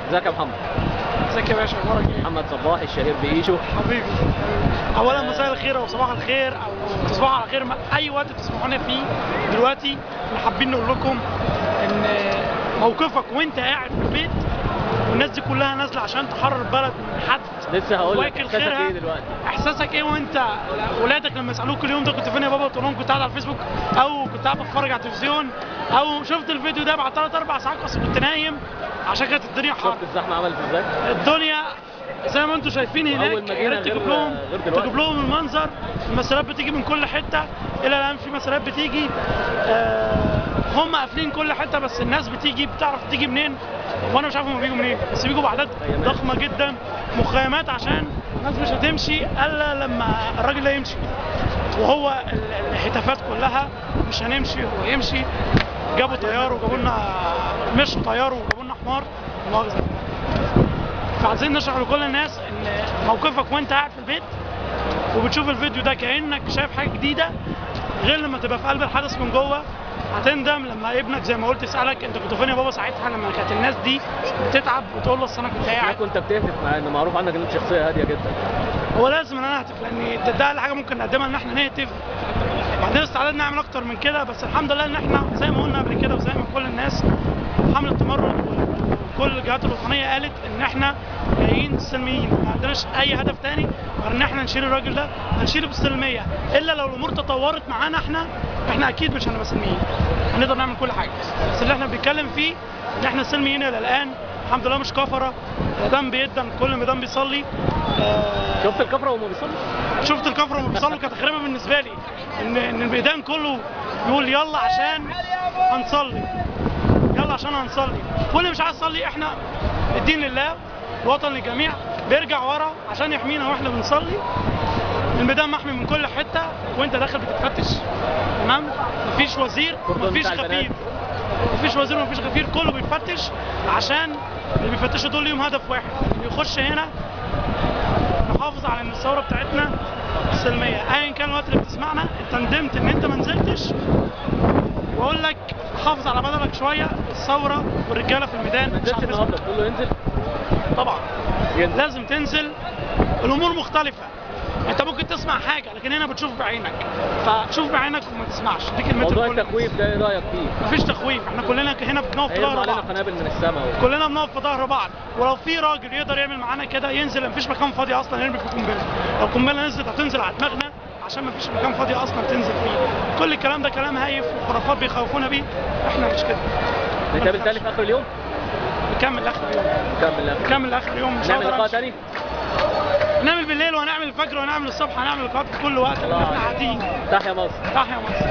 ازيك يا محمد؟ ازيك يا باشا، اخبارك ايه؟ محمد صباح الشهير بإيشو. حبيبي. اولا مساء الخير او صباح الخير او تصبحوا على خير اي وقت تسمعونا فيه. دلوقتي احنا حابين نقول لكم ان موقفك وانت قاعد في البيت والناس دي كلها نازله عشان تحرر البلد من حد لسه هقول لك واكل احساسك خيرها. ايه دلوقتي؟ احساسك ايه وانت ولادك لما يسالوك كل يوم ده كنت فين يا بابا، تقول لهم كنت قاعد على الفيسبوك او كنت قاعد بتفرج على التلفزيون او شفت الفيديو ده بعد 3-4 ساعات اصل كنت نايم عشان كانت الدنيا حر. شفت الزحمه عملت ازاي؟ الدنيا زي ما انتم شايفين هناك. أول مدينة يا ريت غير دلوقتي. تجيب لهم المنظر. المسيرات بتيجي من كل حته، الى الان في مسيرات بتيجي. هم قافلين كل حته بس الناس بتيجي، بتعرف تيجي منين وانا مش عارف هم بيجوا منين، بس بيجوا باعداد ضخمه جدا، مخيمات عشان الناس مش هتمشي الا لما الراجل ده يمشي. وهو الهتافات كلها مش هنمشي هو يمشي. جابوا طيار وجابوا لنا، مش طيار وجابوا لنا حمار مؤاخذه. فعايزين نشرح لكل الناس ان موقفك وانت قاعد في البيت وبتشوف الفيديو ده كانك شايف حاجه جديده، غير لما تبقى في قلب الحدث من جوه. هتندم لما ابنك زي ما قلت يسالك انت كنت فين يا بابا ساعتها، لما كانت الناس دي بتتعب وتقول له اصل انا كنت انا قاعد. كنت بتهتف مع ان معروف عنك ان انت شخصيه هاديه جدا. هو لازم ان انا اهتف لان ده اقل حاجه ممكن نقدمها ان احنا نهتف. ما عندناش استعداد نعمل اكتر من كده، بس الحمد لله ان احنا زي ما قلنا قبل كده وزي ما كل الناس حمله التمرد وكل الجهات الوطنيه قالت ان احنا جايين سلميين، ما عندناش اي هدف تاني غير ان احنا نشيل الراجل ده، هنشيله بالسلميه. الا لو الامور تطورت معانا احنا اكيد مش هنبقى سلميين، هنقدر نعمل كل حاجه. بس اللي احنا بنتكلم فيه ان احنا سلميين الى الان الحمد لله، مش كفره. ميدان بيدن كل ميدان بيصلي. شفت الكفره وهم بيصلوا؟ شفت الكفره وهم بيصلوا، كانت غريبه بالنسبه لي ان الميدان كله يقول يلا عشان هنصلي، يلا عشان هنصلي. واللي مش عايز يصلي احنا الدين لله، الوطن للجميع، بيرجع ورا عشان يحمينا واحنا بنصلي. الميدان محمي من كل حته وانت داخل بتتفتش، تمام؟ مفيش وزير مفيش غفير، مفيش وزير ومفيش غفير، كله بيتفتش عشان اللي بيفتشوا دول ليهم هدف واحد، اللي يخش هنا نحافظ على ان الثوره بتاعتنا سلميه. ايا كان الوقت اللي بتسمعنا انت ندمت ان انت ما نزلتش، واقول لك حافظ على بدنك شويه. الثوره والرجاله في الميدان ما نزلتش النهارده تقول له ينزل؟ طبعا لازم تنزل. الامور مختلفه، انت ممكن تسمع حاجه لكن هنا بتشوف بعينك، فشوف بعينك وما تسمعش. دي كلمتي. موضوع التخويف ده ايه رايك فيه؟ مفيش تخويف، احنا كلنا هنا بنقف في ظهر هيرموا علينا بعض، قنابل من السماء كلنا بنقف في ظهر بعض. ولو في راجل يقدر يعمل معانا كده ينزل، مفيش مكان فاضي اصلا يرمي فيه قنبله. لو قنبله نزلت هتنزل على دماغنا عشان مفيش مكان فاضي اصلا تنزل فيه. كل الكلام ده كلام هايف وخرافات بيخوفونا بيه، احنا مش كده. نتقابل تاني في اخر اليوم؟ نكمل لاخر اليوم، نكمل لاخر اليوم. نعمل لقاء تاني؟ هنعمل بالليل وهنعمل الفجر وهنعمل الصبح، هنعمل لقاءات في كل وقت. احنا قاعدين. تحيا مصر. تحيا مصر.